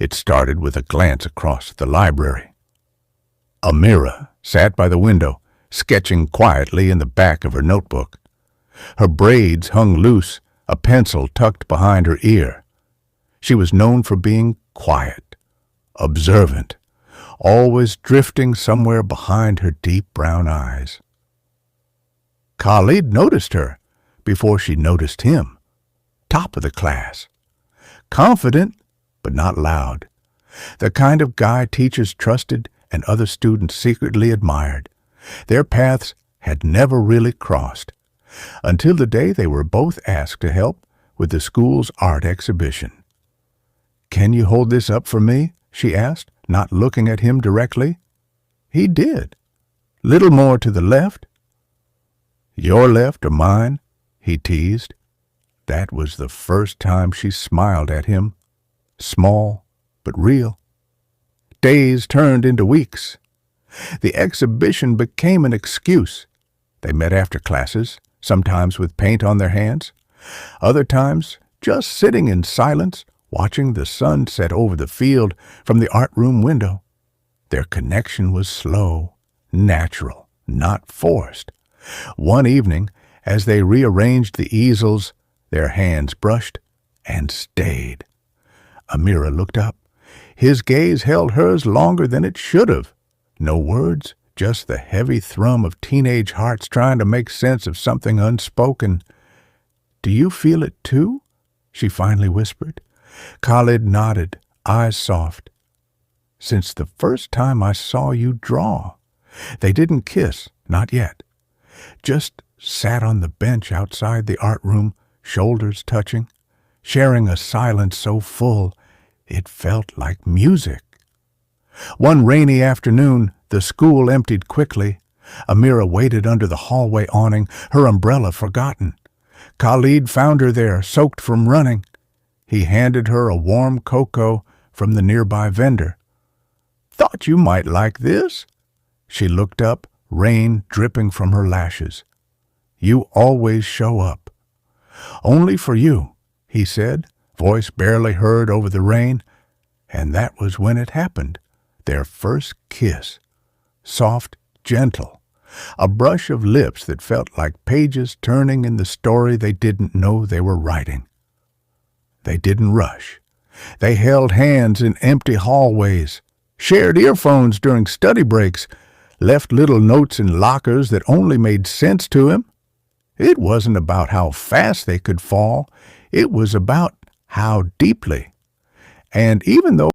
It started with a glance across the library. Amira sat by the window, sketching quietly in the back of her notebook. Her braids hung loose, a pencil tucked behind her ear. She was known for being quiet, observant, always drifting somewhere behind her deep brown eyes. Khalid noticed her before she noticed him. Top of the class. Confident, but not loud. The kind of guy teachers trusted and other students secretly admired. Their paths had never really crossed, until the day they were both asked to help with the school's art exhibition. "Can you hold this up for me?" she asked, not looking at him directly. He did. "Little more to the left." "Your left or mine?" he teased. That was the first time she smiled at him. Small, but real. Days turned into weeks. The exhibition became an excuse. They met after classes, sometimes with paint on their hands, other times just sitting in silence, watching the sun set over the field from the art room window. Their connection was slow, natural, not forced. One evening, as they rearranged the easels, their hands brushed and stayed. Amira looked up. His gaze held hers longer than it should have. No words, just the heavy thrum of teenage hearts trying to make sense of something unspoken. "Do you feel it too?" she finally whispered. Khalid nodded, eyes soft. "Since the first time I saw you draw." They didn't kiss, not yet. Just sat on the bench outside the art room, shoulders touching, sharing a silence so full it felt like music. One rainy afternoon, the school emptied quickly. Amira waited under the hallway awning, her umbrella forgotten. Khalid found her there, soaked from running. He handed her a warm cocoa from the nearby vendor. "Thought you might like this." She looked up, rain dripping from her lashes. "You always show up." "Only for you," he said, voice barely heard over the rain. And that was when it happened, their first kiss. Soft, gentle, a brush of lips that felt like pages turning in the story they didn't know they were writing. They didn't rush. They held hands in empty hallways, shared earphones during study breaks, left little notes in lockers that only made sense to him. It wasn't about how fast they could fall. It was about how deeply. And even though